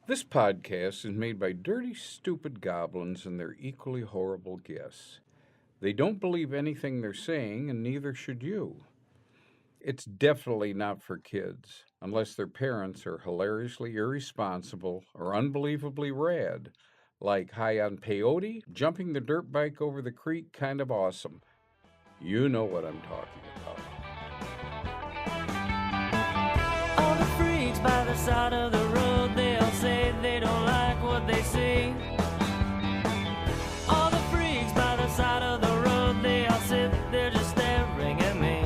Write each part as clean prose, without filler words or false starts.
This podcast is made by dirty, stupid goblins and their equally horrible guests. They don't believe anything they're saying, and neither should you. It's definitely not for kids, unless their parents are hilariously irresponsible or unbelievably rad, like high on peyote, jumping the dirt bike over the creek, kind of awesome. You know what I'm talking about. All the freaks by the side of the road, they all say they don't like what they see. All the freaks by the side of the road, they all sit there just staring at me.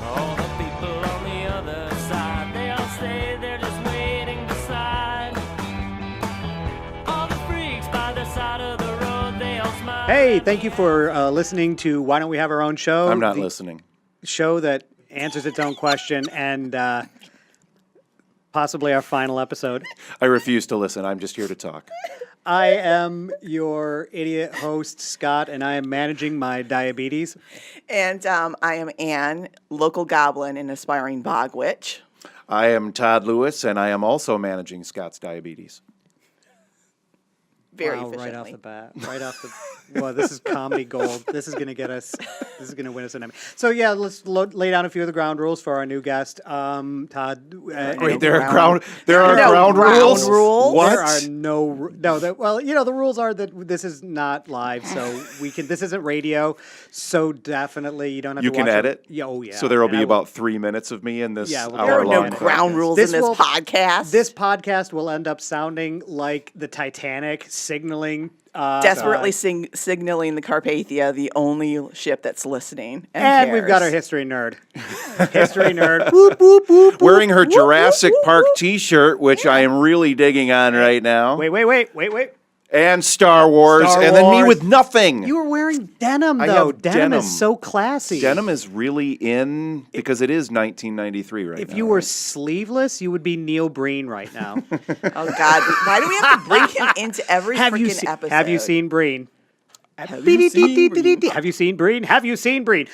All the people on the other side, they all stay there just waiting beside. All the freaks by the side of the road, they all smile. Hey, thank you for listening to Why Don't We Have Our Own Show? I'm not the listening. show that answers its own question and possibly our final episode. I refuse to listen. I'm just here to talk. I am your idiot host, Scott, and I am managing my diabetes. And I am Ann, local goblin and aspiring bog witch. I am Todd Lewis, and I am also managing Scott's diabetes. Very wow, efficiently. right off the bat. Right off the... Well, this is comedy gold. This is going to get us... This is going to win us an Emmy. So, yeah, let's lay down a few of the ground rules for our new guest, Todd. Wait, there are ground rules? What? There are the rules are that this is not live, so this isn't radio, so definitely you don't have You to can watch edit? Yeah, oh, yeah. So there will And be I about 3 minutes of me in this Yeah, well, There are hour-long no ground podcast. rules This in this will- podcast. This podcast will end up sounding like the Titanic signaling. Desperately signaling the Carpathia, the only ship that's listening. And we've got our cares. history nerd. History nerd. Whoop, whoop, whoop, Wearing her whoop, Jurassic whoop, Park whoop. T-shirt, which I am really digging on right now, Wait. and Star Wars, Star and then me Wars. with nothing. You were wearing denim, I though. have Denim is denim. so classy. Denim is really in because it is 1993 right now. If you were sleeveless, you would be Neil Breen right now. Oh, God. Why do we have to bring him into every freaking episode? Have you seen Breen? Have you seen Breen? Have you seen Breen? Have you seen Breen?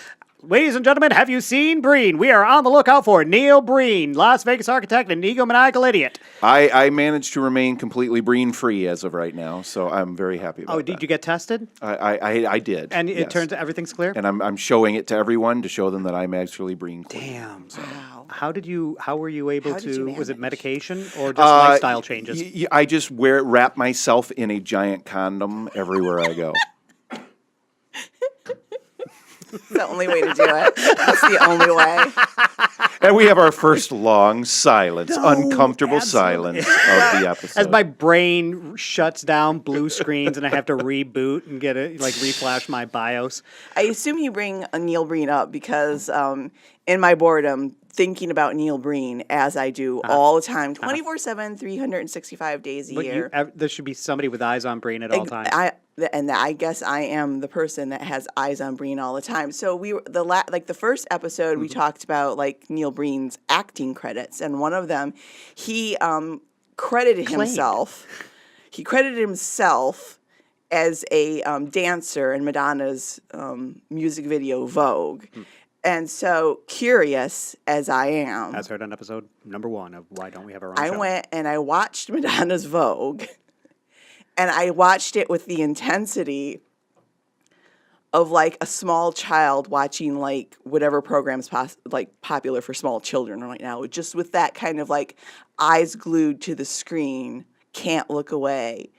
Ladies and gentlemen, have you seen Breen? We are on the lookout for Neil Breen, Las Vegas architect and egomaniacal idiot. I managed to remain completely Breen-free as of right now, so I'm very happy about that. Oh, did you get tested? I did. And it yes. turns out everything's clear? And I'm showing it to everyone to show them that I'm actually Breen clean. Damn. Wow. How were you able How did you was it manage? medication or just lifestyle changes? I just wrap myself in a giant condom everywhere I go. It's the only way to do it. That's the only way. And we have our first long silence, uncomfortable absolutely. silence of the episode. As my brain shuts down, blue screens, and I have to reboot and get it, reflash my BIOS. I assume you bring Neil Breen up because in my boredom, thinking about Neil Breen, as I do all the time, 24/7, 365 days a But year. there should be somebody with eyes on Breen at all times. I guess I am the person that has eyes on Breen all the time. So we were the first episode we talked about Neil Breen's acting credits, and one of them he credited himself. He credited himself as a dancer in Madonna's music video Vogue. And so, curious as I am, As heard on episode number 1 of Why Don't We Have Our Own I Show. went and I watched Madonna's Vogue, and I watched it with the intensity of a small child watching whatever program's popular for small children right now, just with that kind of eyes glued to the screen, can't look away.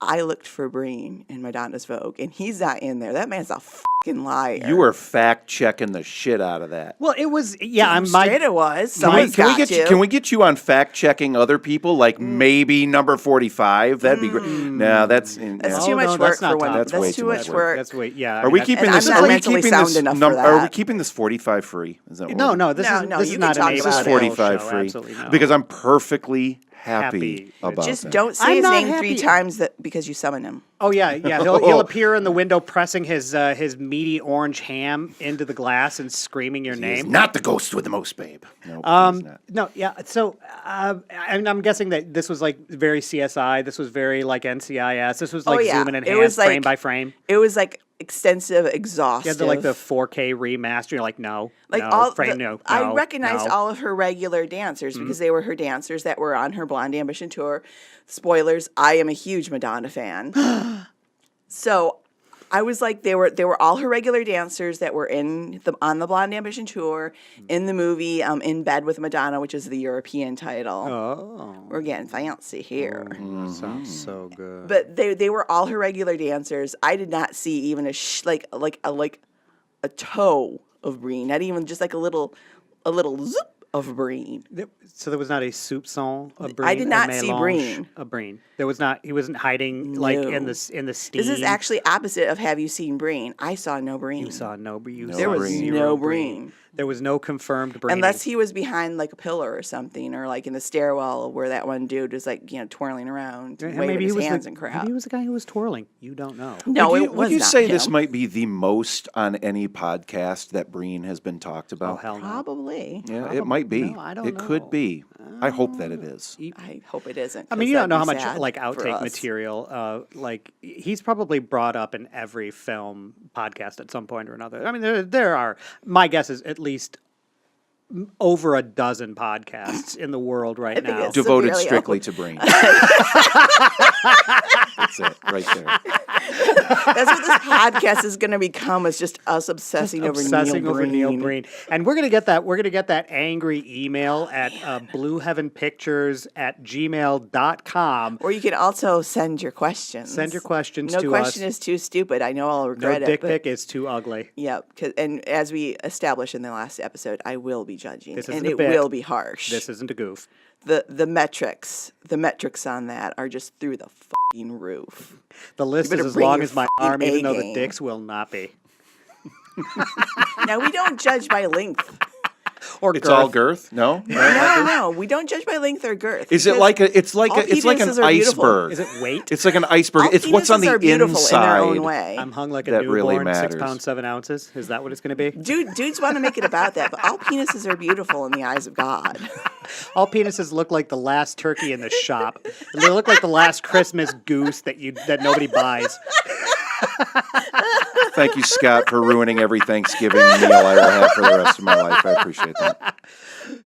I looked for Breen in Madonna's Vogue, and he's not in there. That man's a fucking liar. You were fact-checking the shit out of that. Well, it was, I'm straight it was. Can we, Someone's got to. can we get you on fact-checking other people, maybe number 45? That'd be great. No, that's... That's Oh, too much no, work that's not for one. top. That's way That's too too much much work. work. That's wait, yeah. Are we and keeping I'm this? not Are we mentally keeping sound this? enough for Are we that. keeping this 45 free? Is that what No, we're- no, this No, is you not can an talk This is about it. 45 show, free absolutely no. because I'm perfectly happy Happy. about Just that. don't say I'm his not name happy. 3 times because you summon him. Oh yeah. He'll appear in the window, pressing his meaty orange ham into the glass and screaming your He is name. not the ghost with the most, babe. No, he's not. No, yeah. So I'm guessing that this was very CSI. This was very NCIS. This was Oh, yeah. zooming in It was frame by frame. It was extensive, exhaustive. Yeah, the 4K remaster. You're like, no, Like no, no. I recognized no. all of her regular dancers because they were her dancers that were on her Blonde Ambition tour. Spoilers: I am a huge Madonna fan. So I was like, they were all her regular dancers that were on the Blonde Ambition tour, in the movie In Bed with Madonna, which is the European title. Oh, We're getting fancy here. sounds so good. But they were all her regular dancers. I did not see even a a toe of Breen, not even just like a little zoop of Breen. So there was not a soupçon of Breen. I did not a see mélange Breen. of Breen. There was not. He wasn't hiding like in the steam. This is actually opposite of Have You Seen Breen? I saw no Breen. You saw no. You No saw there was Breen. no Breen. Breen. There was no confirmed Breen. Unless he was behind like a pillar or something, or like in the stairwell where that one dude was like, twirling around, waving his hands and crap. Maybe he was the guy who was twirling. You don't know. No, would it you, was would you not say him. this might be the most on any podcast that Breen has been talked Oh about? hell no. Probably. Yeah, it might be. No, I don't it know. could be. I hope that it is. I hope it isn't. I mean, 'cause you don't know how that'd be much sad like for outtake us. material. Like he's probably brought up in every film podcast at some point or another. I mean, there are. My guess is at least over a dozen podcasts in the world right think now. it's Devoted severely strictly to Breen. That's it, right there. That's what this podcast is going to become. Is just us obsessing over Neil Breen. And we're gonna get that. We're gonna get that angry email at blueheavenpictures@gmail.com. Or you can also send your questions. Send your questions No to question us. is too stupid. I know I'll No regret dick it. pic is too ugly. Yep. And as we established in the last episode, I will be judging, This isn't and a it bit. will be harsh. This isn't a goof. The metrics on that are just through the fucking roof. The list is better as bring long your as my fucking arm, even though the A-game. dicks will not be. Now we don't judge by length. Or It's all girth? No? No, we don't judge by length or girth. Is it because like it's like all an penises are beautiful. iceberg? Is it weight? It's like an iceberg. all It's what's on penises the are beautiful inside. in their own way. I'm hung like a That really newborn, 6 matters. pounds 7 ounces. Is that what it's going to be? Dudes want to make it about that, but all penises are beautiful in the eyes of God. All penises look like the last turkey in the shop. They look like the last Christmas goose that nobody buys. Thank you, Scott, for ruining every Thanksgiving meal I will have for the rest of my life. I appreciate that.